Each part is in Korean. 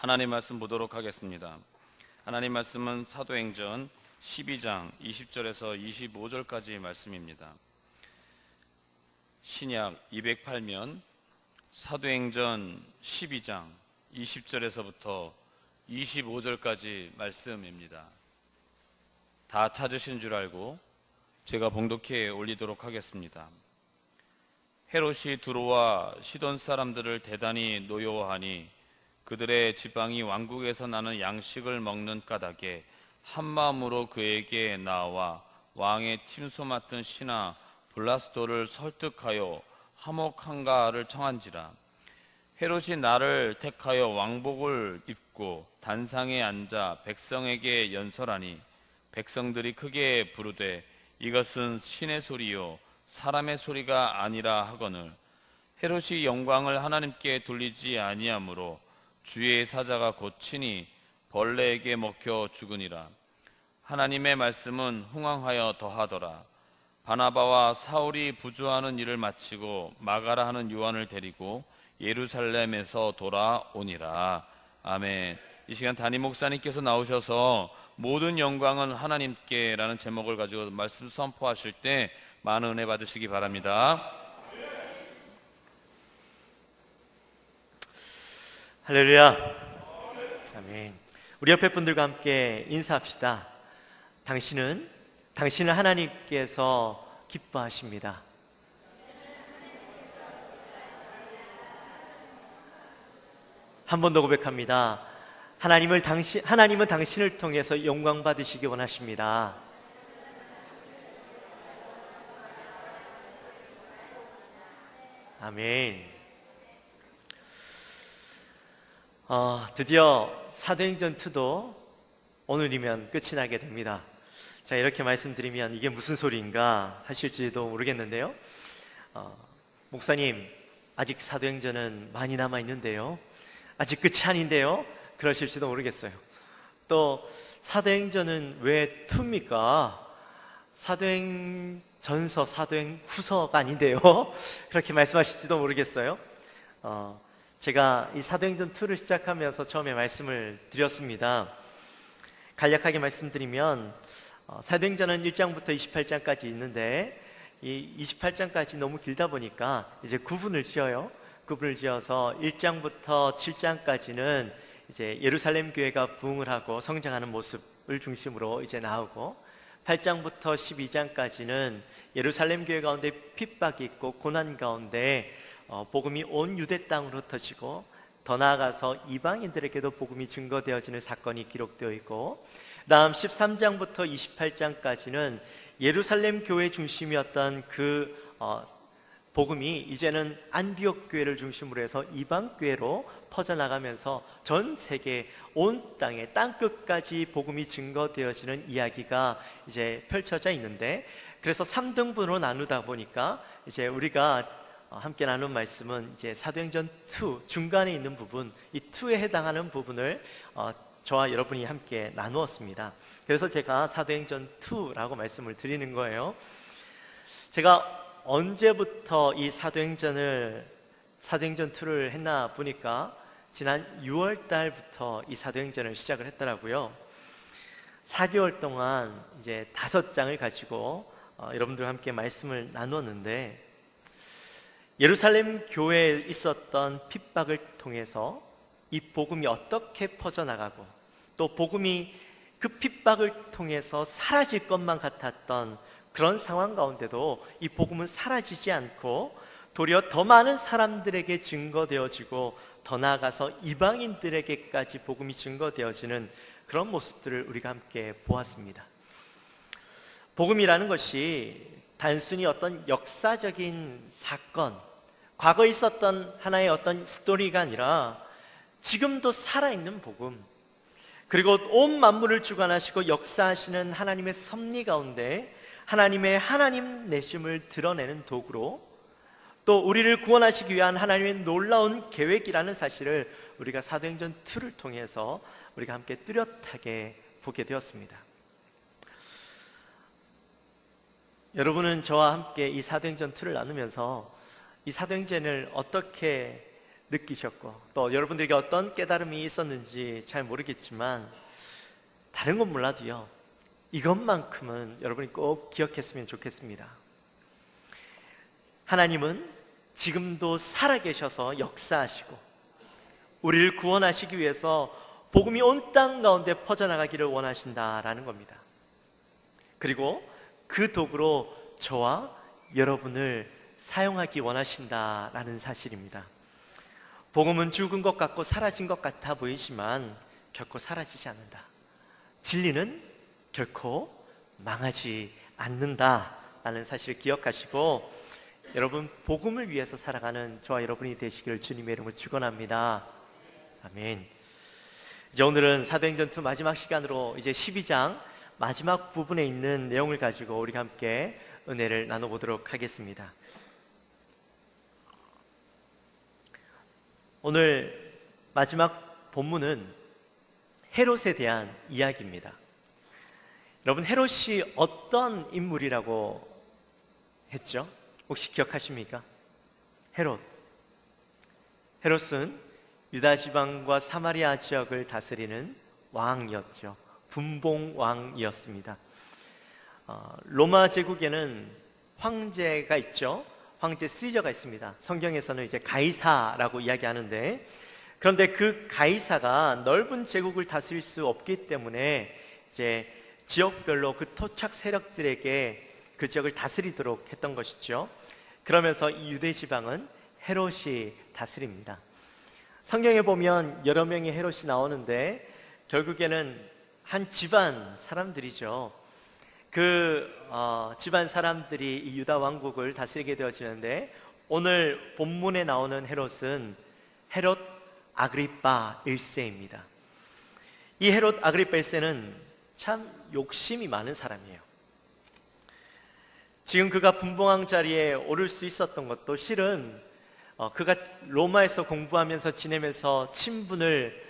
하나님 말씀 보도록 하겠습니다. 하나님 말씀은 사도행전 12장 20절에서 25절까지 말씀입니다. 신약 208면 사도행전 12장 20절에서부터 25절까지 말씀입니다. 다 찾으신 줄 알고 제가 봉독해 올리도록 하겠습니다. 헤롯이 두로와 시돈 사람들을 대단히 노여워하니 그들의 지방이 왕국에서 나는 양식을 먹는 까닭에 한마음으로 그에게 나와 왕의 침소 맡은 신하 블라스도를 설득하여 화목한가를 청한지라. 헤롯이 나를 택하여 왕복을 입고 단상에 앉아 백성에게 연설하니 백성들이 크게 부르되 이것은 신의 소리요 사람의 소리가 아니라 하거늘 헤롯이 영광을 하나님께 돌리지 아니하므로 주의 사자가 곧 친히 벌레에게 먹혀 죽으니라. 하나님의 말씀은 흥왕하여 더하더라. 바나바와 사울이 부조하는 일을 마치고 마가라 하는 요한을 데리고 예루살렘에서 돌아오니라. 아멘. 이 시간 담임 목사님께서 나오셔서 모든 영광은 하나님께 라는 제목을 가지고 말씀 선포하실 때 많은 은혜 받으시기 바랍니다. 할렐루야. 아멘. 우리 옆에 분들과 함께 인사합시다. 당신은 하나님께서 기뻐하십니다. 한 번 더 고백합니다. 하나님은 당신을 통해서 영광 받으시기 원하십니다. 아멘. 드디어 사도행전 2도 오늘이면 끝이 나게 됩니다. 자, 이렇게 말씀드리면 이게 무슨 소리인가 하실지도 모르겠는데요. 목사님, 아직 사도행전은 많이 남아 있는데요. 아직 끝이 아닌데요. 그러실지도 모르겠어요. 또 사도행전은 왜 2입니까? 사도행전서, 사도행후서가 아닌데요. 그렇게 말씀하실지도 모르겠어요. 제가 이 사도행전 2를 시작하면서 처음에 말씀을 드렸습니다. 간략하게 말씀드리면 사도행전은 1장부터 28장까지 있는데 이 28장까지 너무 길다 보니까 이제 구분을 지어요. 구분을 지어서 1장부터 7장까지는 이제 예루살렘 교회가 부흥을 하고 성장하는 모습을 중심으로 이제 나오고 8장부터 12장까지는 예루살렘 교회 가운데 핍박이 있고 고난 가운데 복음이 온 유대 땅으로 흩어지고 더 나아가서 이방인들에게도 복음이 증거되어지는 사건이 기록되어 있고 다음 13장부터 28장까지는 예루살렘 교회 중심이었던 그 복음이 이제는 안디옥 교회를 중심으로 해서 이방 교회로 퍼져나가면서 전 세계 온 땅에 땅끝까지 복음이 증거되어지는 이야기가 이제 펼쳐져 있는데 그래서 3등분으로 나누다 보니까 이제 우리가 함께 나눈 말씀은 이제 사도행전 2 중간에 있는 부분, 이 2에 해당하는 부분을 저와 여러분이 함께 나누었습니다. 그래서 제가 사도행전 2라고 말씀을 드리는 거예요. 제가 언제부터 이 사도행전 2를 했나 보니까 지난 6월 달부터 이 사도행전을 시작을 했더라고요. 4개월 동안 이제 5장을 가지고 여러분들과 함께 말씀을 나누었는데 예루살렘 교회에 있었던 핍박을 통해서 이 복음이 어떻게 퍼져나가고 또 복음이 그 핍박을 통해서 사라질 것만 같았던 그런 상황 가운데도 이 복음은 사라지지 않고 도리어 더 많은 사람들에게 증거되어지고 더 나아가서 이방인들에게까지 복음이 증거되어지는 그런 모습들을 우리가 함께 보았습니다. 복음이라는 것이 단순히 어떤 역사적인 사건, 과거에 있었던 하나의 어떤 스토리가 아니라 지금도 살아있는 복음, 그리고 온 만물을 주관하시고 역사하시는 하나님의 섭리 가운데 하나님의 하나님 내심을 드러내는 도구로 또 우리를 구원하시기 위한 하나님의 놀라운 계획이라는 사실을 우리가 사도행전 2를 통해서 우리가 함께 뚜렷하게 보게 되었습니다. 여러분은 저와 함께 이 사도행전 2를 나누면서 이 사도행전을 어떻게 느끼셨고, 또 여러분들에게 어떤 깨달음이 있었는지 잘 모르겠지만 다른 건 몰라도요, 이것만큼은 여러분이 꼭 기억했으면 좋겠습니다. 하나님은 지금도 살아계셔서 역사하시고 우리를 구원하시기 위해서 복음이 온 땅 가운데 퍼져나가기를 원하신다라는 겁니다. 그리고 그 도구로 저와 여러분을 사용하기 원하신다라는 사실입니다. 복음은 죽은 것 같고 사라진 것 같아 보이지만 결코 사라지지 않는다. 진리는 결코 망하지 않는다라는 사실을 기억하시고, 여러분 복음을 위해서 살아가는 저와 여러분이 되시기를 주님의 이름으로 축원합니다. 아멘. 이제 오늘은 사도행전 2 마지막 시간으로 이제 12장 마지막 부분에 있는 내용을 가지고 우리가 함께 은혜를 나눠보도록 하겠습니다. 오늘 마지막 본문은 헤롯에 대한 이야기입니다. 여러분, 헤롯이 어떤 인물이라고 했죠? 혹시 기억하십니까? 헤롯은 유다 지방과 사마리아 지역을 다스리는 왕이었죠. 분봉왕이었습니다. 로마 제국에는 황제가 있죠. 황제 시저가 있습니다. 성경에서는 이제 가이사라고 이야기하는데, 그런데 그 가이사가 넓은 제국을 다스릴 수 없기 때문에 이제 지역별로 그 토착 세력들에게 그 지역을 다스리도록 했던 것이죠. 그러면서 이 유대 지방은 헤롯이 다스립니다. 성경에 보면 여러 명의 헤롯이 나오는데 결국에는 한 집안 사람들이죠. 그 집안 사람들이 이 유다 왕국을 다스리게 되어지는데, 오늘 본문에 나오는 헤롯은 헤롯 아그리파 1세입니다. 이 헤롯 아그리파 1세는 참 욕심이 많은 사람이에요. 지금 그가 분봉왕 자리에 오를 수 있었던 것도 실은 그가 로마에서 공부하면서 지내면서 친분을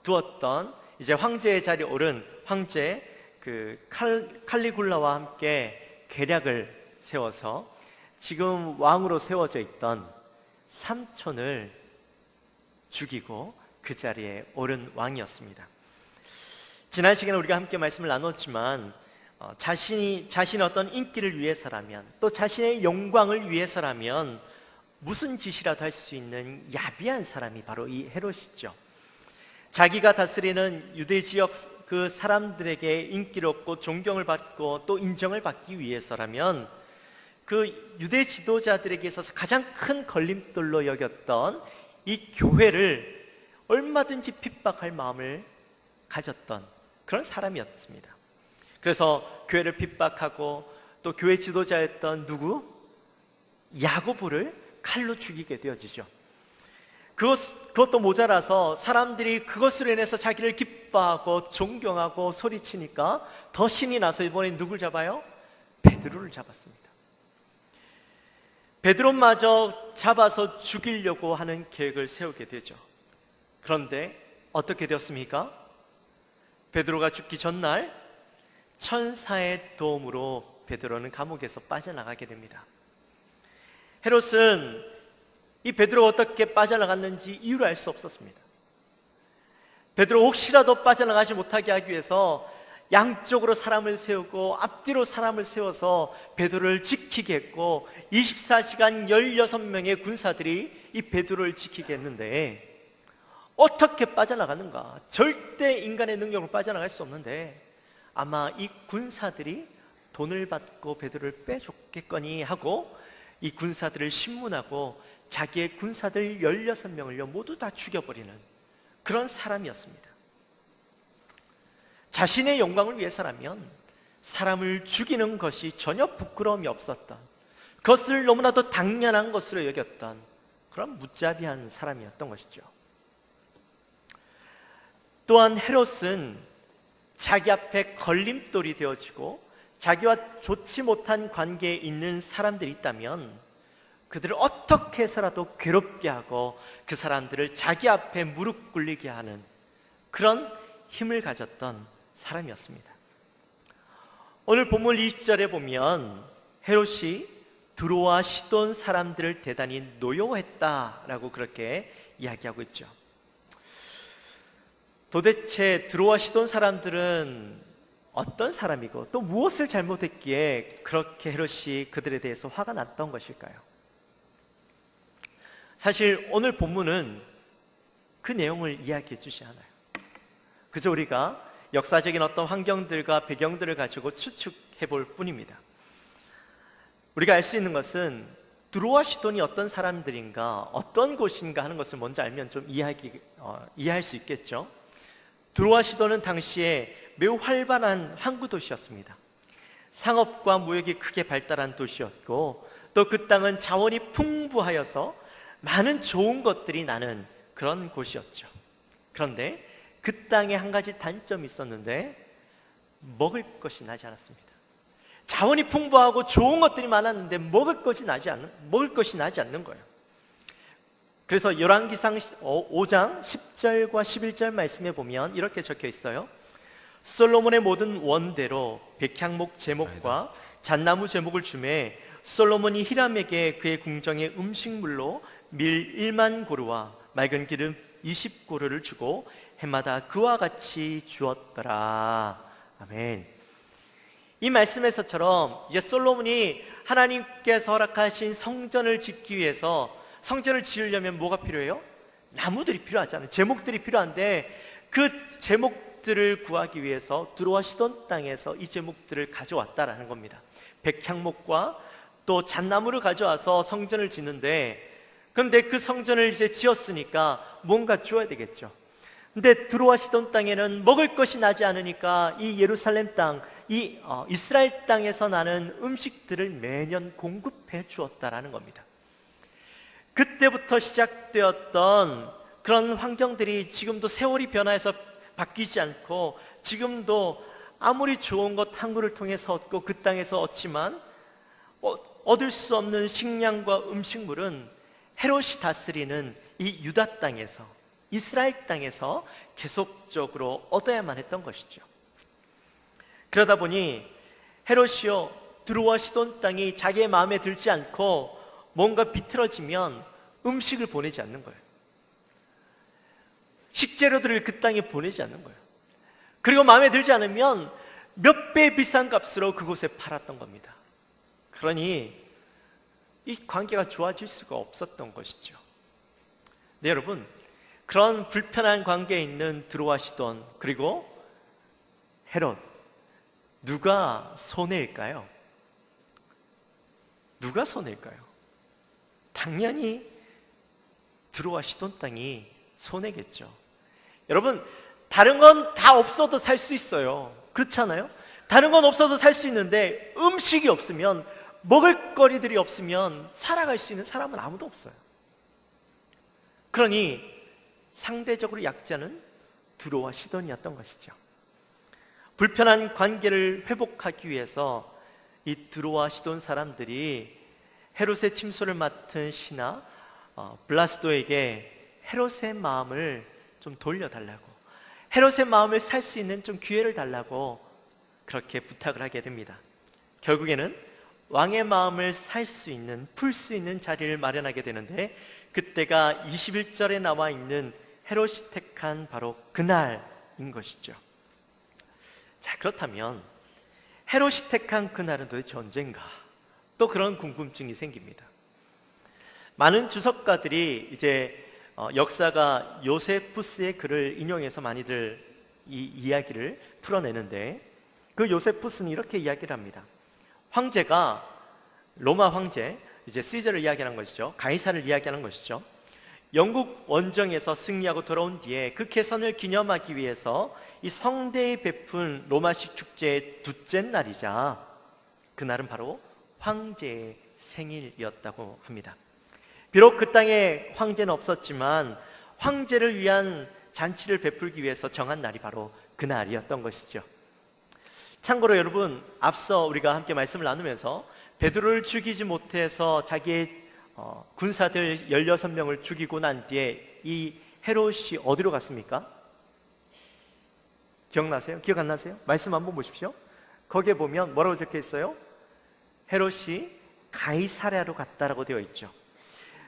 두었던 이제 황제의 자리에 오른 황제 그 칼리굴라와 함께 계략을 세워서 지금 왕으로 세워져 있던 삼촌을 죽이고 그 자리에 오른 왕이었습니다. 지난 시간에 우리가 함께 말씀을 나눴지만 자신의 어떤 인기를 위해서라면, 또 자신의 영광을 위해서라면 무슨 짓이라도 할 수 있는 야비한 사람이 바로 이 헤롯이죠. 자기가 다스리는 유대 지역 그 사람들에게 인기를 얻고 존경을 받고 또 인정을 받기 위해서라면 그 유대 지도자들에게 있어서 가장 큰 걸림돌로 여겼던 이 교회를 얼마든지 핍박할 마음을 가졌던 그런 사람이었습니다. 그래서 교회를 핍박하고 또 교회 지도자였던 누구? 야고보를 칼로 죽이게 되어지죠. 그것도 모자라서 사람들이 그것으로 인해서 자기를 기뻐하고 존경하고 소리치니까 더 신이 나서 이번에 누굴 잡아요? 베드로를 잡았습니다. 베드로마저 잡아서 죽이려고 하는 계획을 세우게 되죠. 그런데 어떻게 되었습니까? 베드로가 죽기 전날 천사의 도움으로 베드로는 감옥에서 빠져나가게 됩니다. 헤롯은 이 베드로가 어떻게 빠져나갔는지 이유를 알 수 없었습니다. 베드로 혹시라도 빠져나가지 못하게 하기 위해서 양쪽으로 사람을 세우고 앞뒤로 사람을 세워서 베드로를 지키게 했고 24시간 16명의 군사들이 이 베드로를 지키게 했는데, 어떻게 빠져나가는가? 절대 인간의 능력으로 빠져나갈 수 없는데 아마 이 군사들이 돈을 받고 베드로를 빼줬겠거니 하고 이 군사들을 신문하고 자기의 군사들 16명을요 모두 다 죽여버리는 그런 사람이었습니다. 자신의 영광을 위해서라면 사람을 죽이는 것이 전혀 부끄러움이 없었던, 그것을 너무나도 당연한 것으로 여겼던 그런 무자비한 사람이었던 것이죠. 또한 헤롯은 자기 앞에 걸림돌이 되어지고 자기와 좋지 못한 관계에 있는 사람들이 있다면 그들을 어떻게 해서라도 괴롭게 하고 그 사람들을 자기 앞에 무릎 꿇리게 하는 그런 힘을 가졌던 사람이었습니다. 오늘 본문 20절에 보면 헤롯이 두로와 시돈 사람들을 대단히 노여워했다라고 그렇게 이야기하고 있죠. 도대체 두로와 시돈 사람들은 어떤 사람이고 또 무엇을 잘못했기에 그렇게 헤롯이 그들에 대해서 화가 났던 것일까요? 사실 오늘 본문은 그 내용을 이야기해 주지 않아요. 그저 우리가 역사적인 어떤 환경들과 배경들을 가지고 추측해 볼 뿐입니다. 우리가 알 수 있는 것은 두로와 시돈이 어떤 사람들인가, 어떤 곳인가 하는 것을 먼저 알면 좀 이해할 수 있겠죠. 두로와 시돈은 당시에 매우 활발한 항구 도시였습니다. 상업과 무역이 크게 발달한 도시였고 또 그 땅은 자원이 풍부하여서 많은 좋은 것들이 나는 그런 곳이었죠. 그런데 그 땅에 한 가지 단점이 있었는데 먹을 것이 나지 않았습니다. 자원이 풍부하고 좋은 것들이 많았는데 먹을 것이 나지 않는 거예요. 그래서 열왕기상 5장 10절과 11절 말씀에 보면 이렇게 적혀 있어요. 솔로몬의 모든 원대로 백향목 제목과 잣나무 제목을 주매 솔로몬이 히람에게 그의 궁정의 음식물로 밀 1만 고루와 맑은 기름 20고루를 주고 해마다 그와 같이 주었더라. 아멘. 이 말씀에서처럼 이제 솔로몬이 하나님께서 허락하신 성전을 짓기 위해서, 성전을 지으려면 뭐가 필요해요? 나무들이 필요하잖아요. 제목들이 필요한데 그 제목들을 구하기 위해서 두로와 시돈 땅에서 이 제목들을 가져왔다라는 겁니다. 백향목과 또 잣나무를 가져와서 성전을 짓는데, 그런데 그 성전을 이제 지었으니까 뭔가 주어야 되겠죠. 근데 두로와 시돈 땅에는 먹을 것이 나지 않으니까 이 예루살렘 땅, 이 이스라엘 땅에서 나는 음식들을 매년 공급해 주었다라는 겁니다. 그때부터 시작되었던 그런 환경들이 지금도 세월이 변화해서 바뀌지 않고, 지금도 아무리 좋은 것 항구를 통해서 얻고 그 땅에서 얻지만 얻을 수 없는 식량과 음식물은 헤롯이 다스리는 이 유다 땅에서, 이스라엘 땅에서 계속적으로 얻어야만 했던 것이죠. 그러다 보니 헤롯이요, 두로와 시돈 땅이 자기의 마음에 들지 않고 뭔가 비틀어지면 음식을 보내지 않는 거예요. 식재료들을 그 땅에 보내지 않는 거예요. 그리고 마음에 들지 않으면 몇 배 비싼 값으로 그곳에 팔았던 겁니다. 그러니 이 관계가 좋아질 수가 없었던 것이죠. 네, 여러분, 그런 불편한 관계에 있는 두로와 시돈 그리고 헤롯, 누가 손해일까요? 누가 손해일까요? 당연히 두로와 시돈 땅이 손해겠죠. 여러분, 다른 건 다 없어도 살 수 있어요. 그렇지 않아요? 다른 건 없어도 살 수 있는데 음식이 없으면, 먹을거리들이 없으면 살아갈 수 있는 사람은 아무도 없어요. 그러니 상대적으로 약자는 두로와 시돈이었던 것이죠. 불편한 관계를 회복하기 위해서 이 두로와 시돈 사람들이 헤롯의 침소를 맡은 신하 블라스도에게 헤롯의 마음을 좀 돌려달라고, 헤롯의 마음을 살 수 있는 좀 기회를 달라고 그렇게 부탁을 하게 됩니다. 결국에는 왕의 마음을 살 수 있는, 풀 수 있는 자리를 마련하게 되는데, 그때가 21절에 나와 있는 헤롯이 택한 바로 그날인 것이죠. 자, 그렇다면 헤롯이 택한 그날은 도대체 언젠가? 또 그런 궁금증이 생깁니다. 많은 주석가들이 이제 역사가 요세푸스의 글을 인용해서 많이들 이 이야기를 풀어내는데, 그 요세푸스는 이렇게 이야기를 합니다. 황제가, 로마 황제, 이제 시저를 이야기하는 것이죠. 가이사를 이야기하는 것이죠. 영국 원정에서 승리하고 돌아온 뒤에 그 개선을 기념하기 위해서 이 성대에 베푼 로마식 축제의 둘째 날이자, 그날은 바로 황제의 생일이었다고 합니다. 비록 그 땅에 황제는 없었지만 황제를 위한 잔치를 베풀기 위해서 정한 날이 바로 그날이었던 것이죠. 참고로 여러분, 앞서 우리가 함께 말씀을 나누면서 베드로를 죽이지 못해서 자기의 군사들 16명을 죽이고 난 뒤에 이 헤롯이 어디로 갔습니까? 기억나세요? 기억 안 나세요? 말씀 한번 보십시오. 거기에 보면 뭐라고 적혀 있어요? 헤롯이 가이사랴로 갔다라고 되어 있죠.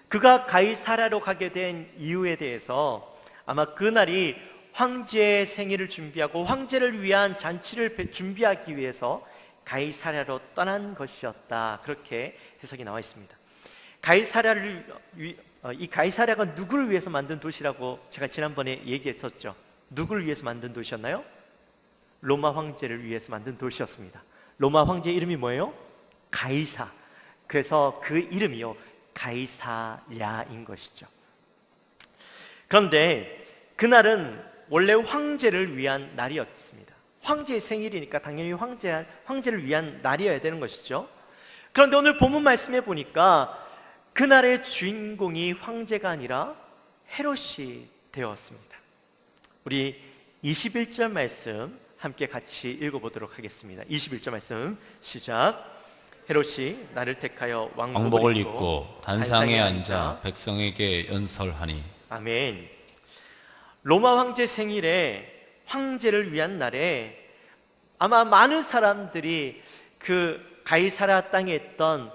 그가 가이사랴로 가게 된 이유에 대해서 아마 그날이 황제의 생일을 준비하고 황제를 위한 잔치를 준비하기 위해서 가이사랴로 떠난 것이었다, 그렇게 해석이 나와 있습니다. 이 가이사랴가 누구를 위해서 만든 도시라고 제가 지난번에 얘기했었죠. 누구를 위해서 만든 도시였나요? 로마 황제를 위해서 만든 도시였습니다. 로마 황제 이름이 뭐예요? 가이사. 그래서 그 이름이요, 가이사랴인 것이죠. 그런데 그날은 원래 황제를 위한 날이었습니다. 황제의 생일이니까 당연히 황제를 위한 날이어야 되는 것이죠. 그런데 오늘 본문 말씀에 보니까 그날의 주인공이 황제가 아니라 헤롯이 되었습니다. 우리 21절 말씀 함께 같이 읽어보도록 하겠습니다. 21절 말씀 시작. 헤롯이 나를 택하여 왕복을 입고 단상에 앉아 백성에게 연설하니. 아멘. 로마 황제 생일에, 황제를 위한 날에 아마 많은 사람들이 그 가이사랴 땅에 있던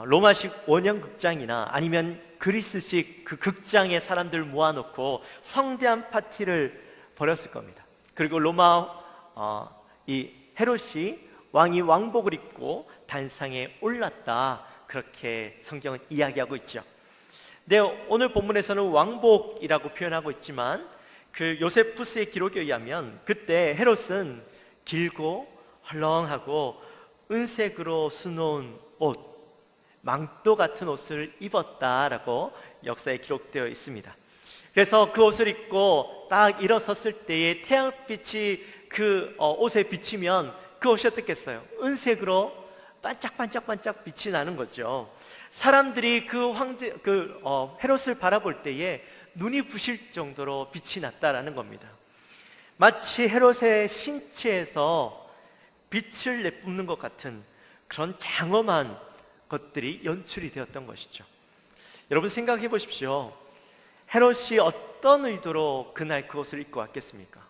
로마식 원형 극장이나 아니면 그리스식 그 극장에 사람들 모아놓고 성대한 파티를 벌였을 겁니다. 그리고 이 헤롯이 왕이 왕복을 입고 단상에 올랐다, 그렇게 성경은 이야기하고 있죠. 네, 오늘 본문에서는 왕복이라고 표현하고 있지만 그 요세푸스의 기록에 의하면 그때 헤롯은 길고 헐렁하고 은색으로 수놓은 옷, 망토 같은 옷을 입었다라고 역사에 기록되어 있습니다. 그래서 그 옷을 입고 딱 일어섰을 때에 태양빛이 그 옷에 비치면 그 옷이 어떻겠어요? 은색으로 반짝반짝반짝 빛이 나는 거죠. 사람들이 그 헤롯을 바라볼 때에 눈이 부실 정도로 빛이 났다라는 겁니다. 마치 헤롯의 신체에서 빛을 내뿜는 것 같은 그런 장엄한 것들이 연출이 되었던 것이죠. 여러분 생각해 보십시오. 헤롯이 어떤 의도로 그날 그 옷을 입고 왔겠습니까?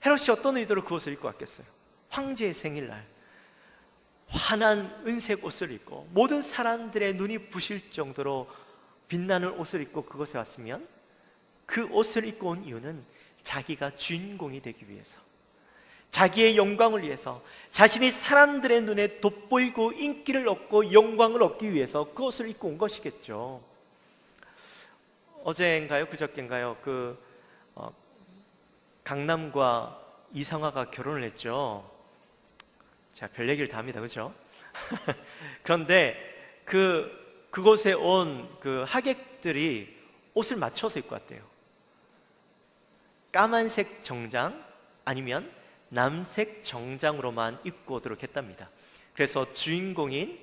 헤롯이 어떤 의도로 그 옷을 입고 왔겠어요? 황제의 생일날 환한 은색 옷을 입고 모든 사람들의 눈이 부실 정도로 빛나는 옷을 입고 그곳에 왔으면 그 옷을 입고 온 이유는 자기가 주인공이 되기 위해서, 자기의 영광을 위해서, 자신이 사람들의 눈에 돋보이고 인기를 얻고 영광을 얻기 위해서 그 옷을 입고 온 것이겠죠. 어제인가요? 그저께인가요? 강남과 이상화가 결혼을 했죠. 자, 별 얘기를 다 합니다, 그렇죠? 그런데 그곳에 온 그 하객들이 옷을 맞춰서 입고 왔대요. 까만색 정장 아니면 남색 정장으로만 입고 오도록 했답니다. 그래서 주인공인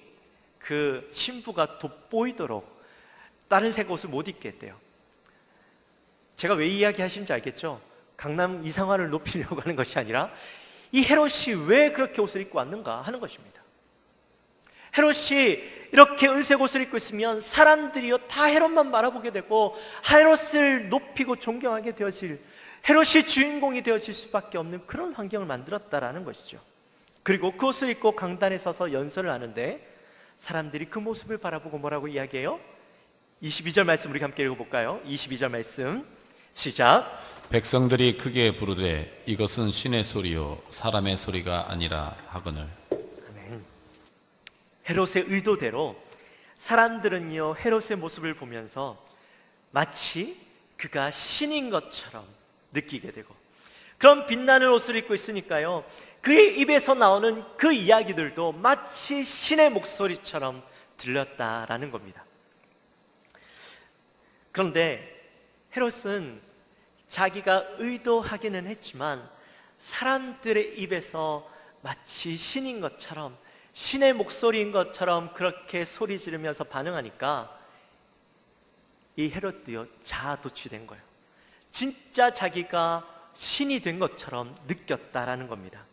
그 신부가 돋보이도록 다른 색 옷을 못 입게 했대요. 제가 왜 이야기하시는지 알겠죠? 강남 이상화를 높이려고 하는 것이 아니라 이 헤롯이 왜 그렇게 옷을 입고 왔는가 하는 것입니다. 헤롯이 이렇게 은색 옷을 입고 있으면 사람들이요 다 헤롯만 바라보게 되고 헤롯을 높이고 존경하게 되어질, 헤롯이 주인공이 되어질 수밖에 없는 그런 환경을 만들었다라는 것이죠. 그리고 그 옷을 입고 강단에 서서 연설을 하는데 사람들이 그 모습을 바라보고 뭐라고 이야기해요? 22절 말씀 우리 함께 읽어볼까요? 22절 말씀 시작. 백성들이 크게 부르되 이것은 신의 소리요 사람의 소리가 아니라 하거늘. 아멘. 헤롯의 의도대로 사람들은요 헤롯의 모습을 보면서 마치 그가 신인 것처럼 느끼게 되고, 그런 빛나는 옷을 입고 있으니까요 그의 입에서 나오는 그 이야기들도 마치 신의 목소리처럼 들렸다라는 겁니다. 그런데 헤롯은 자기가 의도하기는 했지만 사람들의 입에서 마치 신인 것처럼, 신의 목소리인 것처럼 그렇게 소리 지르면서 반응하니까 이 헤롯도요 자아도취된 거예요. 진짜 자기가 신이 된 것처럼 느꼈다라는 겁니다.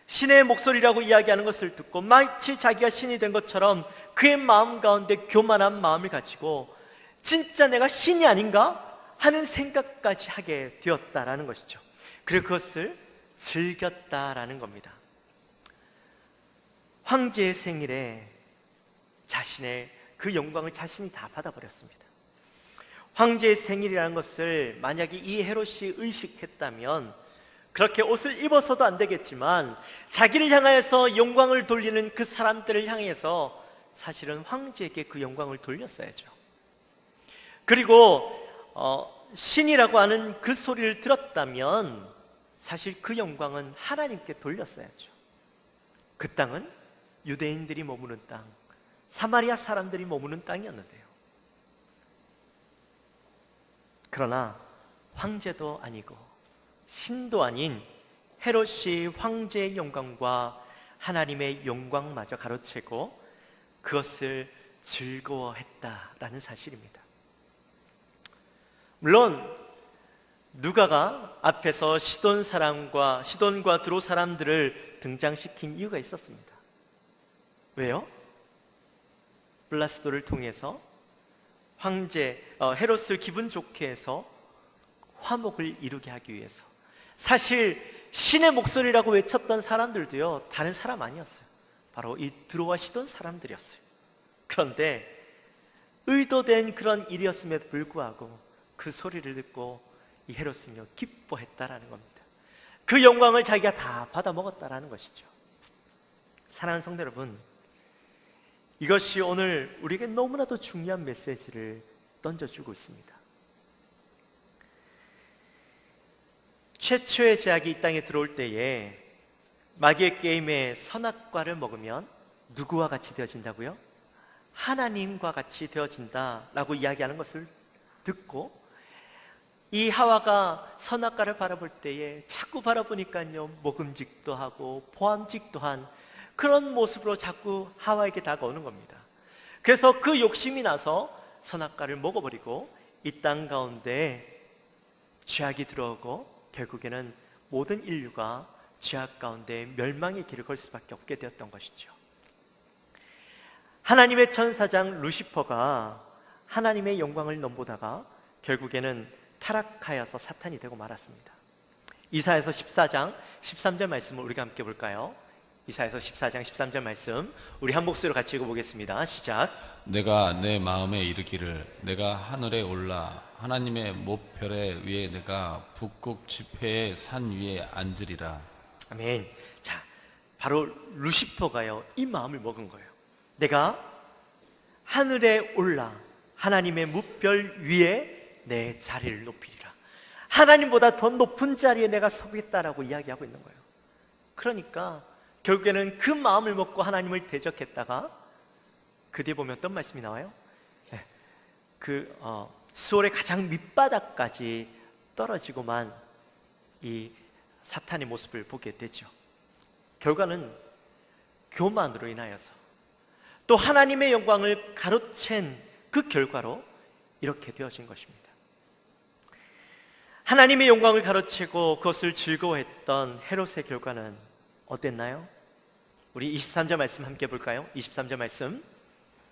신의 목소리라고 이야기하는 것을 듣고 마치 자기가 신이 된 것처럼 그의 마음 가운데 교만한 마음을 가지고 진짜 내가 신이 아닌가 하는 생각까지 하게 되었다라는 것이죠. 그리고 그것을 즐겼다라는 겁니다. 황제의 생일에 자신의 그 영광을 자신이 다 받아버렸습니다. 황제의 생일이라는 것을 만약에 이 헤롯이 의식했다면 그렇게 옷을 입어서도 안 되겠지만 자기를 향하여서 영광을 돌리는 그 사람들을 향해서 사실은 황제에게 그 영광을 돌렸어야죠. 그리고 신이라고 하는 그 소리를 들었다면 사실 그 영광은 하나님께 돌렸어야죠. 그 땅은 유대인들이 머무는 땅, 사마리아 사람들이 머무는 땅이었는데요. 그러나 황제도 아니고 신도 아닌 헤롯이 황제의 영광과 하나님의 영광마저 가로채고 그것을 즐거워했다라는 사실입니다. 물론 누가가 앞에서 시돈과 드로 사람들을 등장시킨 이유가 있었습니다. 왜요? 블라스도를 통해서 헤롯을 기분 좋게 해서 화목을 이루게 하기 위해서. 사실 신의 목소리라고 외쳤던 사람들도요, 다른 사람 아니었어요. 바로 이 드로와 시돈 사람들이었어요. 그런데 의도된 그런 일이었음에도 불구하고 그 소리를 듣고 이 헤롯은요 기뻐했다라는 겁니다. 그 영광을 자기가 다 받아 먹었다라는 것이죠. 사랑하는 성도 여러분, 이것이 오늘 우리에게 너무나도 중요한 메시지를 던져주고 있습니다. 최초의 제약이 이 땅에 들어올 때에 마귀의 게임의 선악과를 먹으면 누구와 같이 되어진다고요? 하나님과 같이 되어진다라고 이야기하는 것을 듣고 이 하와가 선악과를 바라볼 때에 자꾸 바라보니까요 먹음직도 하고 보암직도 한 그런 모습으로 자꾸 하와에게 다가오는 겁니다. 그래서 그 욕심이 나서 선악과를 먹어버리고 이 땅 가운데 죄악이 들어오고 결국에는 모든 인류가 죄악 가운데 멸망의 길을 걸 수밖에 없게 되었던 것이죠. 하나님의 천사장 루시퍼가 하나님의 영광을 넘보다가 결국에는 타락하여서 사탄이 되고 말았습니다. 이사야서 14장 13절 말씀을 우리가 함께 볼까요? 이사야서 14장 13절 말씀 우리 한 목소리로 같이 읽어보겠습니다. 시작. 내가 내 마음에 이르기를 내가 하늘에 올라 하나님의 목별에 위에 내가 북극 지폐의 산 위에 앉으리라. 아멘. 자, 바로 루시퍼가요 이 마음을 먹은 거예요. 내가 하늘에 올라 하나님의 무별 위에 내 자리를 높이리라. 하나님보다 더 높은 자리에 내가 서겠다라고 이야기하고 있는 거예요. 그러니까 결국에는 그 마음을 먹고 하나님을 대적했다가 그 뒤에 보면 어떤 말씀이 나와요? 수월의 가장 밑바닥까지 떨어지고만 이 사탄의 모습을 보게 되죠. 결과는 교만으로 인하여서 또 하나님의 영광을 가로챈 그 결과로 이렇게 되어진 것입니다. 하나님의 영광을 가로채고 그것을 즐거워했던 헤롯의 결과는 어땠나요? 우리 23절 말씀 함께 볼까요? 23절 말씀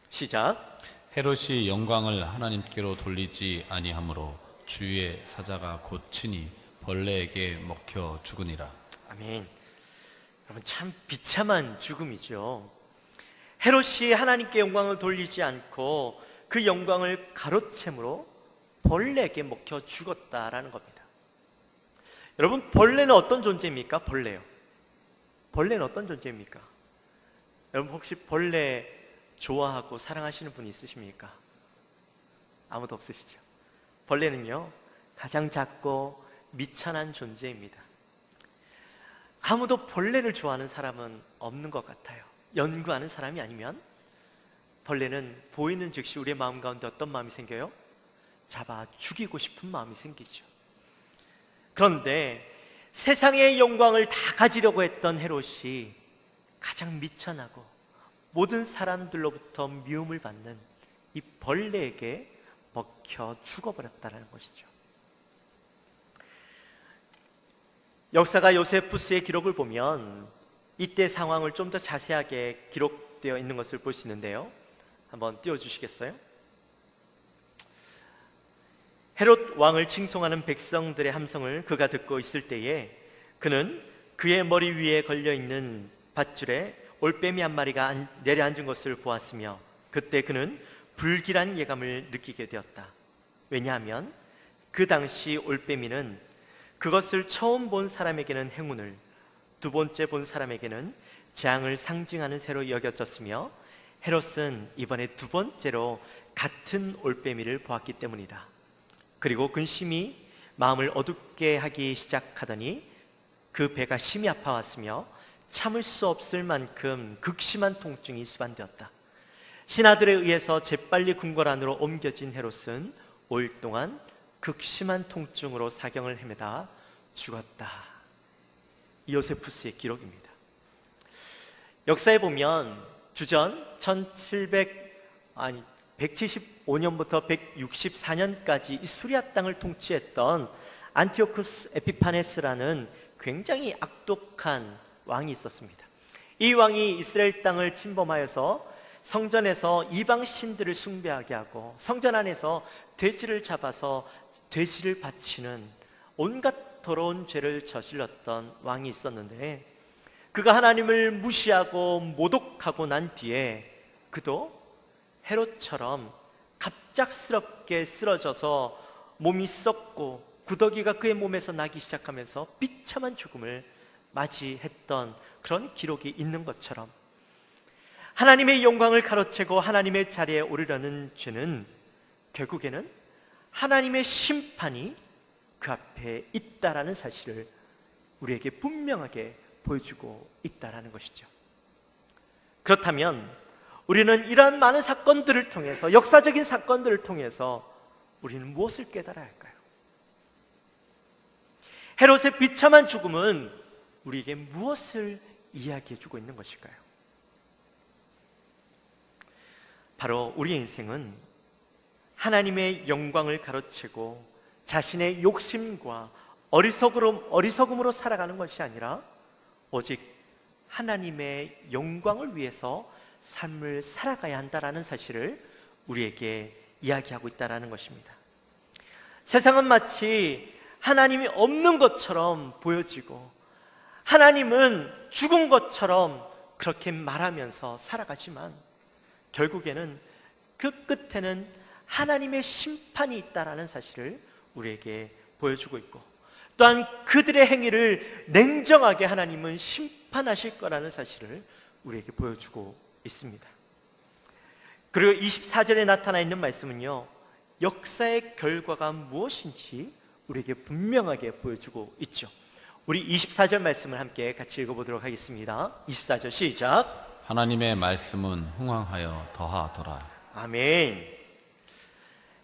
시작. 헤롯이 영광을 하나님께로 돌리지 아니하므로 주의 사자가 곧 친히 벌레에게 먹혀 죽으니라. 아멘. 여러분 참 비참한 죽음이죠. 헤롯이 하나님께 영광을 돌리지 않고 그 영광을 가로챈으로 벌레에게 먹혀 죽었다라는 겁니다. 여러분 벌레는 어떤 존재입니까? 벌레요. 벌레는 어떤 존재입니까? 여러분 혹시 벌레 좋아하고 사랑하시는 분이 있으십니까? 아무도 없으시죠? 벌레는요 가장 작고 미천한 존재입니다. 아무도 벌레를 좋아하는 사람은 없는 것 같아요. 연구하는 사람이 아니면. 벌레는 보이는 즉시 우리의 마음 가운데 어떤 마음이 생겨요? 잡아 죽이고 싶은 마음이 생기죠. 그런데 세상의 영광을 다 가지려고 했던 헤롯이 가장 미천하고 모든 사람들로부터 미움을 받는 이 벌레에게 먹혀 죽어버렸다는 것이죠. 역사가 요세푸스의 기록을 보면 이때 상황을 좀 더 자세하게 기록되어 있는 것을 볼 수 있는데요. 한번 띄워주시겠어요? 헤롯 왕을 칭송하는 백성들의 함성을 그가 듣고 있을 때에 그는 그의 머리 위에 걸려있는 밧줄에 올빼미 한 마리가 내려앉은 것을 보았으며 그때 그는 불길한 예감을 느끼게 되었다. 왜냐하면 그 당시 올빼미는 그것을 처음 본 사람에게는 행운을, 두 번째 본 사람에게는 재앙을 상징하는 새로 여겨졌으며 헤롯은 이번에 두 번째로 같은 올빼미를 보았기 때문이다. 그리고 근심이 마음을 어둡게 하기 시작하더니 그 배가 심히 아파왔으며 참을 수 없을 만큼 극심한 통증이 수반되었다. 신하들에 의해서 재빨리 궁궐 안으로 옮겨진 헤롯은 5일 동안 극심한 통증으로 사경을 헤매다 죽었다. 요세푸스의 기록입니다. 역사에 보면 주전 175년부터 164년까지 이 수리아 땅을 통치했던 안티오쿠스 에피파네스라는 굉장히 악독한 왕이 있었습니다. 이 왕이 이스라엘 땅을 침범하여서 성전에서 이방 신들을 숭배하게 하고 성전 안에서 돼지를 잡아서 돼지를 바치는 온갖 더러운 죄를 저질렀던 왕이 있었는데, 그가 하나님을 무시하고 모독하고 난 뒤에 그도 헤롯처럼 갑작스럽게 쓰러져서 몸이 썩고 구더기가 그의 몸에서 나기 시작하면서 비참한 죽음을 맞이했던 그런 기록이 있는 것처럼, 하나님의 영광을 가로채고 하나님의 자리에 오르려는 죄는 결국에는 하나님의 심판이 그 앞에 있다라는 사실을 우리에게 분명하게 보여주고 있다라는 것이죠. 그렇다면 우리는 이러한 많은 사건들을 통해서, 역사적인 사건들을 통해서 우리는 무엇을 깨달아야 할까요? 헤롯의 비참한 죽음은 우리에게 무엇을 이야기해 주고 있는 것일까요? 바로 우리의 인생은 하나님의 영광을 가로채고 자신의 욕심과 어리석음으로 살아가는 것이 아니라 오직 하나님의 영광을 위해서 삶을 살아가야 한다는 사실을 우리에게 이야기하고 있다는 것입니다. 세상은 마치 하나님이 없는 것처럼 보여지고 하나님은 죽은 것처럼 그렇게 말하면서 살아가지만 결국에는 그 끝에는 하나님의 심판이 있다는 사실을 우리에게 보여주고 있고, 또한 그들의 행위를 냉정하게 하나님은 심판하실 거라는 사실을 우리에게 보여주고 있습니다. 그리고 24절에 나타나 있는 말씀은요, 역사의 결과가 무엇인지 우리에게 분명하게 보여주고 있죠. 우리 24절 말씀을 함께 같이 읽어보도록 하겠습니다. 24절 시작. 하나님의 말씀은 흥왕하여 더하더라. 아멘.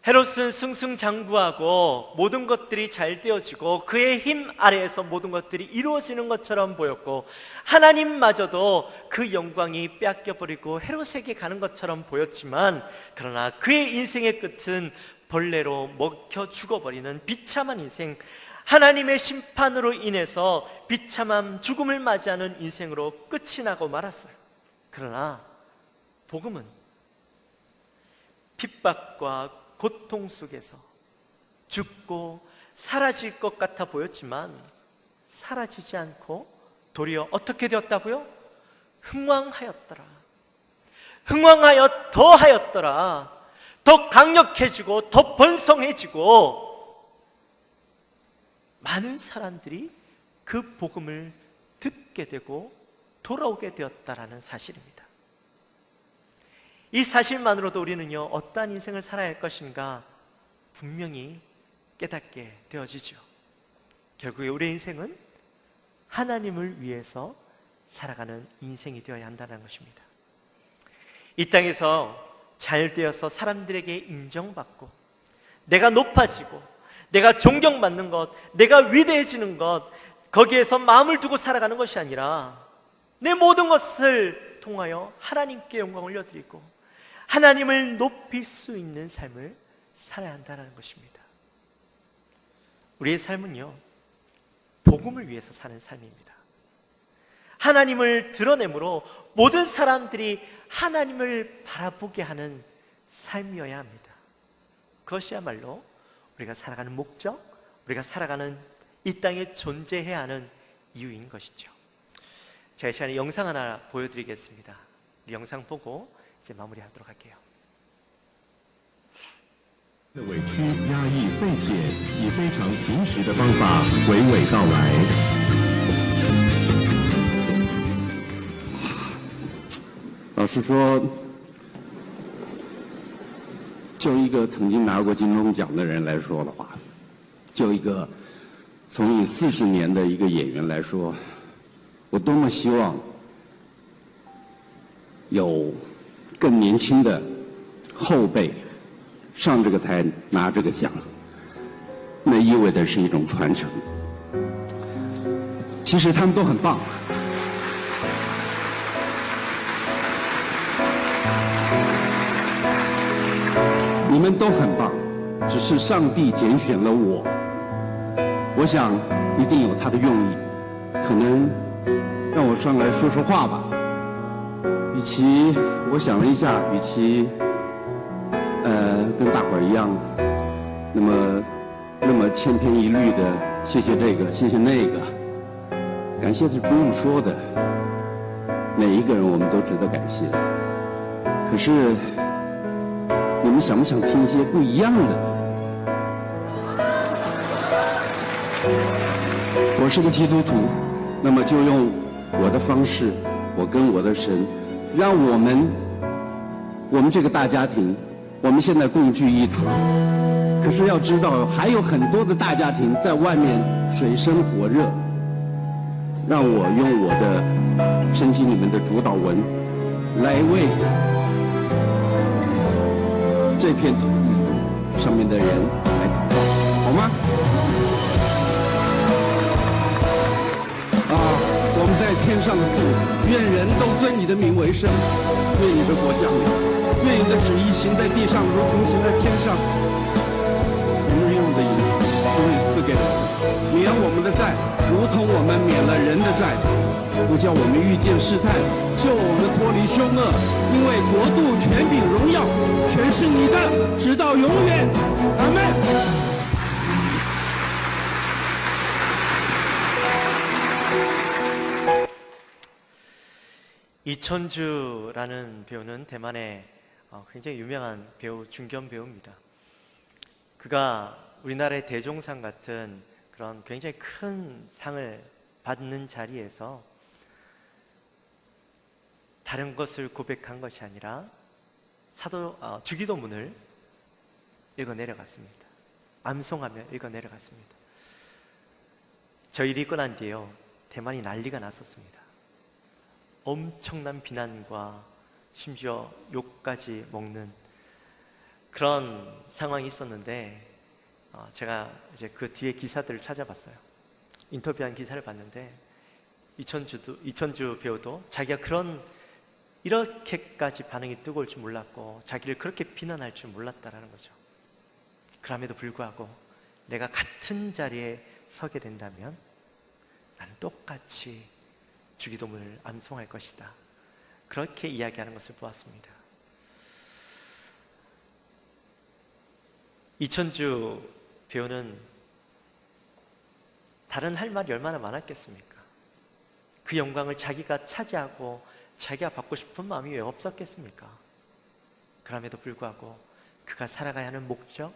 헤롯은 승승장구하고 모든 것들이 잘 되어지고 그의 힘 아래에서 모든 것들이 이루어지는 것처럼 보였고, 하나님마저도 그 영광이 빼앗겨버리고 헤롯에게 가는 것처럼 보였지만, 그러나 그의 인생의 끝은 벌레로 먹혀 죽어버리는 비참한 인생, 하나님의 심판으로 인해서 비참한 죽음을 맞이하는 인생으로 끝이 나고 말았어요. 그러나 복음은 핍박과 고통 속에서 죽고 사라질 것 같아 보였지만 사라지지 않고 도리어 어떻게 되었다고요? 흥왕하였더라. 흥왕하여 더하였더라. 더 강력해지고 더 번성해지고 많은 사람들이 그 복음을 듣게 되고 돌아오게 되었다라는 사실입니다. 이 사실만으로도 우리는요, 어떠한 인생을 살아야 할 것인가 분명히 깨닫게 되어지죠. 결국에 우리의 인생은 하나님을 위해서 살아가는 인생이 되어야 한다는 것입니다. 이 땅에서 잘 되어서 사람들에게 인정받고 내가 높아지고 내가 존경받는 것, 내가 위대해지는 것, 거기에서 마음을 두고 살아가는 것이 아니라 내 모든 것을 통하여 하나님께 영광을 올려드리고 하나님을 높일 수 있는 삶을 살아야 한다는 것입니다. 우리의 삶은요, 복음을 위해서 사는 삶입니다. 하나님을 드러내므로 모든 사람들이 하나님을 바라보게 하는 삶이어야 합니다. 그것이야말로 우리가 살아가는 목적, 우리가 살아가는 이 땅에 존재해야 하는 이유인 것이죠. 제가 이 시간에 영상 하나 보여드리겠습니다. 이 영상 보고 이제 마무리하도록 할게요. 的委屈、压抑、费解，以非常平实的方法娓娓道来。老实说，就一个曾经拿过金钟奖的人来说的话，就一个从艺40年的一个演员来说，我多么希望有更年轻的后辈上这个台拿这个奖，那意味的是一种传承。其实他们都很棒。你们都很棒，只是上帝拣选了我。我想一定有他的用意，可能让我上来说说话吧。与其我想了一下，与其跟大伙儿一样，那么千篇一律的谢谢这个谢谢那个，感谢是不用说的，每一个人我们都值得感谢。可是你们想不想听一些不一样的？我是个基督徒，那么就用我的方式，我跟我的神，让我们这个大家庭，我们现在共聚一堂。可是要知道，还有很多的大家庭在外面水深火热。让我用我的圣经里面的主导文来为这片土地上面的人来祷告，好吗？我们在天上的父，愿人都尊你的名为圣，愿你的国降临，愿你的旨意行在地上，如同行在天上。我们日用的饮食，主你赐给我们，免我们的债，如同我们免了人的债，不叫我们遇见试探，救我们脱离凶恶，因为国度、权柄、荣耀，全是你的，直到永远。阿们。 이천주라는 배우는 대만의 굉장히 유명한 배우, 중견 배우입니다. 그가 우리나라의 대종상 같은 그런 굉장히 큰 상을 받는 자리에서 다른 것을 고백한 것이 아니라 주기도문을 읽어 내려갔습니다. 암송하며 읽어 내려갔습니다. 저 일이 있고 난 뒤에요, 대만이 난리가 났었습니다. 엄청난 비난과 심지어 욕까지 먹는 그런 상황이 있었는데, 제가 이제 그 뒤에 기사들을 찾아봤어요. 인터뷰한 기사를 봤는데, 이천주 배우도 자기가 이렇게까지 반응이 뜨거울 줄 몰랐고, 자기를 그렇게 비난할 줄 몰랐다라는 거죠. 그럼에도 불구하고 내가 같은 자리에 서게 된다면 나는 똑같이 주기도문을 암송할 것이다. 그렇게 이야기하는 것을 보았습니다. 이천주 배우는 다른 할 말이 얼마나 많았겠습니까? 그 영광을 자기가 차지하고 자기가 받고 싶은 마음이 왜 없었겠습니까? 그럼에도 불구하고 그가 살아가야 하는 목적,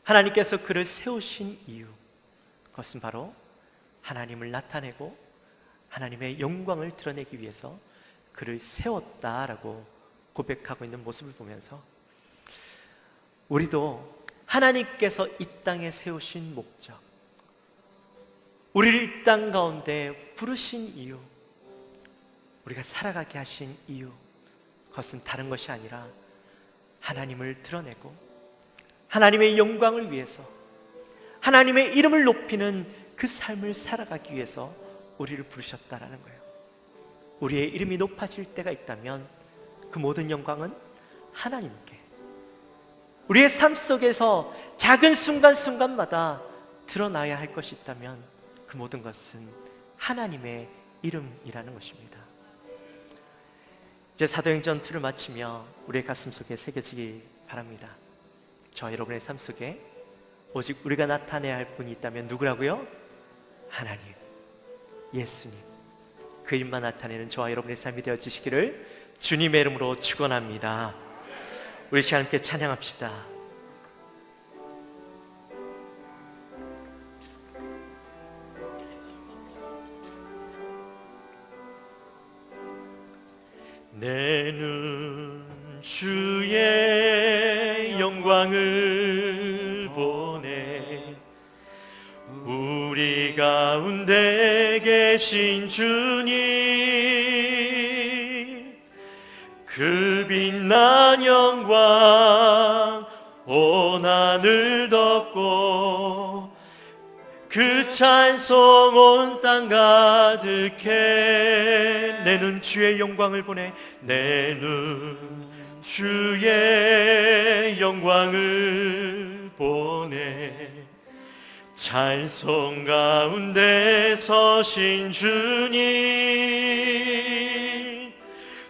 하나님께서 그를 세우신 이유, 그것은 바로 하나님을 나타내고 하나님의 영광을 드러내기 위해서 그를 세웠다라고 고백하고 있는 모습을 보면서 우리도 하나님께서 이 땅에 세우신 목적, 우리를 이 땅 가운데 부르신 이유, 우리가 살아가게 하신 이유, 그것은 다른 것이 아니라 하나님을 드러내고 하나님의 영광을 위해서 하나님의 이름을 높이는 그 삶을 살아가기 위해서 우리를 부르셨다라는 거예요. 우리의 이름이 높아질 때가 있다면 그 모든 영광은 하나님께, 우리의 삶 속에서 작은 순간순간마다 드러나야 할 것이 있다면 그 모든 것은 하나님의 이름이라는 것입니다. 이제 사도행전 2를 마치며 우리의 가슴 속에 새겨지기 바랍니다. 저와 여러분의 삶 속에 오직 우리가 나타내야 할 분이 있다면 누구라고요? 하나님, 예수님, 그 일만 나타내는 저와 여러분의 삶이 되어 주시기를 주님의 이름으로 축원합니다. 우리 시간 함께 찬양합시다. 내 눈 주의 영광을 보네. 우리 가운데 계신 주님, 그 빛난 영광 온 하늘 덮고 그 찬송 온 땅 가득해. 내 눈 주의 영광을 보내. 내 눈 주의 영광을 보내. 찬송 가운데 서신 주님,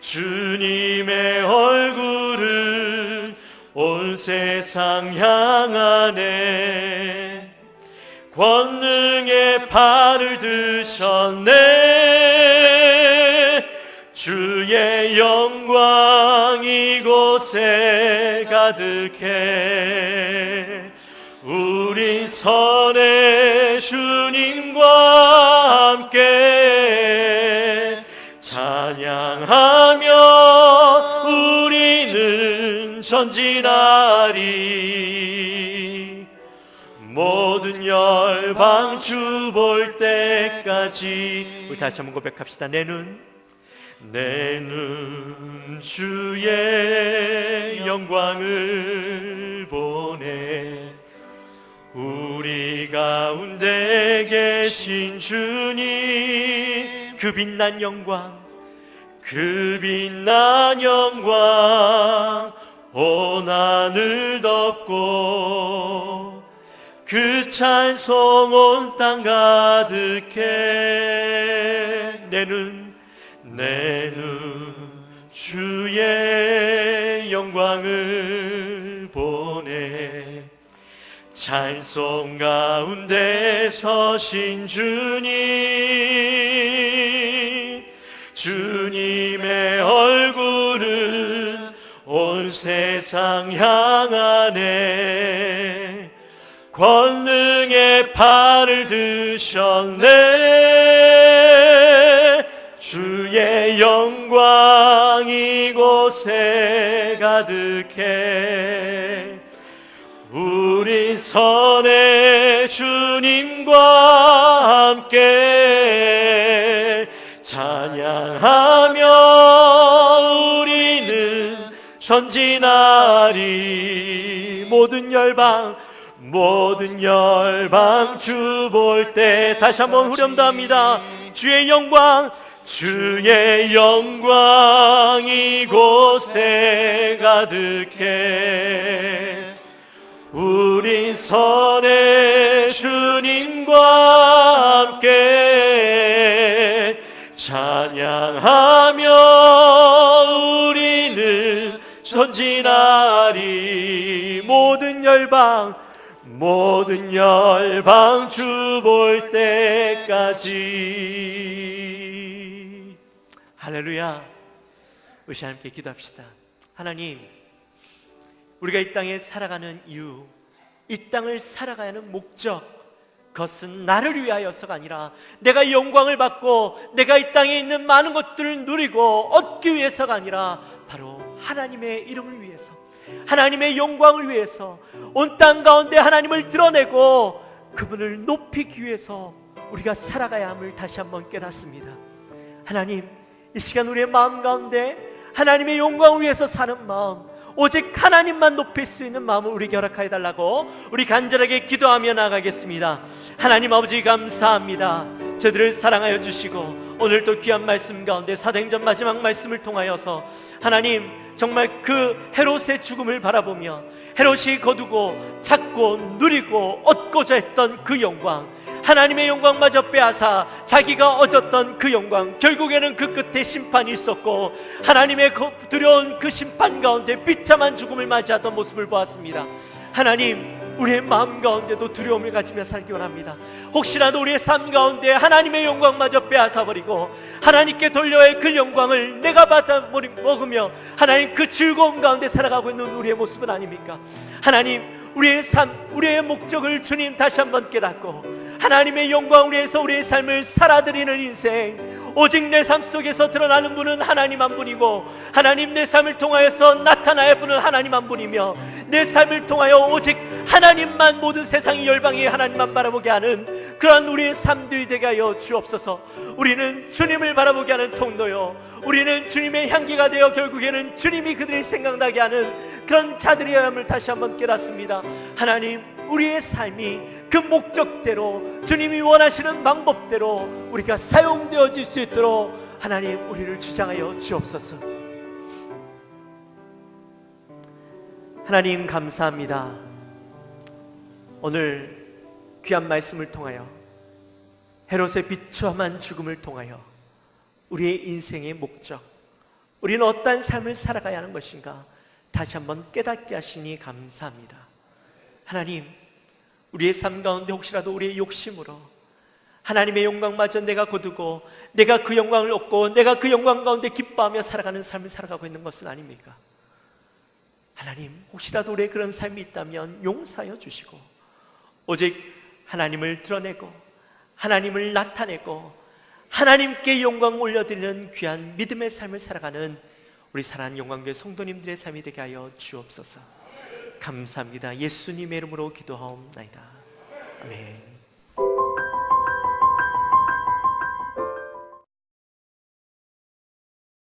주님의 얼굴은 온 세상 향하네. 권능의 팔을 드셨네. 주의 영광 이곳에 가득해. 우리 선의 주님과 함께 찬양하며 우리는 전진하리. 모든 열방 주 볼 때까지. 우리 다시 한번 고백합시다. 내 눈 주의 영광을 보내. 우리 가운데 계신 주님, 그 빛난 영광, 그 빛난 영광 온 하늘 덮고 그 찬송 온 땅 가득해. 내 눈 주의 영광을 보내. 찬송 가운데 서신 주님, 주님의 얼굴은 온 세상 향하네. 권능의 팔을 드셨네. 주의 영광 이곳에 가득해. 우리 선의 주님과 함께 찬양하며 우리는 전진하리. 모든 열방 주 볼 때. 다시 한번 후렴도합니다. 주의 영광 이곳에 가득해. 우리 선의 주님과 함께 찬양하며 우리는 전진하리. 모든 열방 주 볼 때까지. 할렐루야. 우리 함께 기도합시다. 하나님, 우리가 이 땅에 살아가는 이유, 이 땅을 살아가야 하는 목적, 그것은 나를 위하여서가 아니라 내가 영광을 받고 내가 이 땅에 있는 많은 것들을 누리고 얻기 위해서가 아니라 바로 하나님의 이름을 위해서, 하나님의 영광을 위해서 온 땅 가운데 하나님을 드러내고 그분을 높이기 위해서 우리가 살아가야 함을 다시 한번 깨닫습니다. 하나님, 이 시간 우리의 마음 가운데 하나님의 영광을 위해서 사는 마음, 오직 하나님만 높일 수 있는 마음을 우리에게 허락하여 달라고 우리 간절하게 기도하며 나가겠습니다. 하나님 아버지, 감사합니다. 저들을 사랑하여 주시고 오늘도 귀한 말씀 가운데 사도행전 마지막 말씀을 통하여서 하나님, 정말 그 헤롯의 죽음을 바라보며 헤롯이 거두고 찾고 누리고 얻고자 했던 그 영광, 하나님의 영광마저 빼앗아 자기가 얻었던 그 영광, 결국에는 그 끝에 심판이 있었고 하나님의 두려운 그 심판 가운데 비참한 죽음을 맞이하던 모습을 보았습니다. 하나님, 우리의 마음 가운데도 두려움을 가지며 살기 원합니다. 혹시라도 우리의 삶 가운데 하나님의 영광마저 빼앗아버리고 하나님께 돌려야 할 그 영광을 내가 받아 먹으며 하나님 그 즐거움 가운데 살아가고 있는 우리의 모습은 아닙니까? 하나님, 우리의 삶, 우리의 목적을 주님 다시 한번 깨닫고 하나님의 영광을 위해서 우리의 삶을 살아드리는 인생, 오직 내 삶 속에서 드러나는 분은 하나님 한 분이고 하나님 내 삶을 통하여서 나타나야 분은 하나님 한 분이며 내 삶을 통하여 오직 하나님만, 모든 세상이 열방이 하나님만 바라보게 하는 그러한 우리의 삶들이 되게 하여 주옵소서. 우리는 주님을 바라보게 하는 통로요, 우리는 주님의 향기가 되어 결국에는 주님이 그들이 생각나게 하는 그런 자들이어야 함을 다시 한번 깨닫습니다. 하나님, 우리의 삶이 그 목적대로 주님이 원하시는 방법대로 우리가 사용되어질 수 있도록 하나님 우리를 주장하여 주옵소서. 하나님 감사합니다. 오늘 귀한 말씀을 통하여 헤롯의 비참한 죽음을 통하여 우리의 인생의 목적, 우리는 어떠한 삶을 살아가야 하는 것인가 다시 한번 깨닫게 하시니 감사합니다. 하나님, 우리의 삶 가운데 혹시라도 우리의 욕심으로 하나님의 영광마저 내가 거두고 내가 그 영광을 얻고 내가 그 영광 가운데 기뻐하며 살아가는 삶을 살아가고 있는 것은 아닙니까? 하나님, 혹시라도 우리의 그런 삶이 있다면 용서하여 주시고 오직 하나님을 드러내고 하나님을 나타내고 하나님께 영광 올려드리는 귀한 믿음의 삶을 살아가는 우리 사랑하는 영광교회 성도님들의 삶이 되게 하여 주옵소서. 감사합니다. 예수님의 이름으로 기도하옵나이다. 아멘.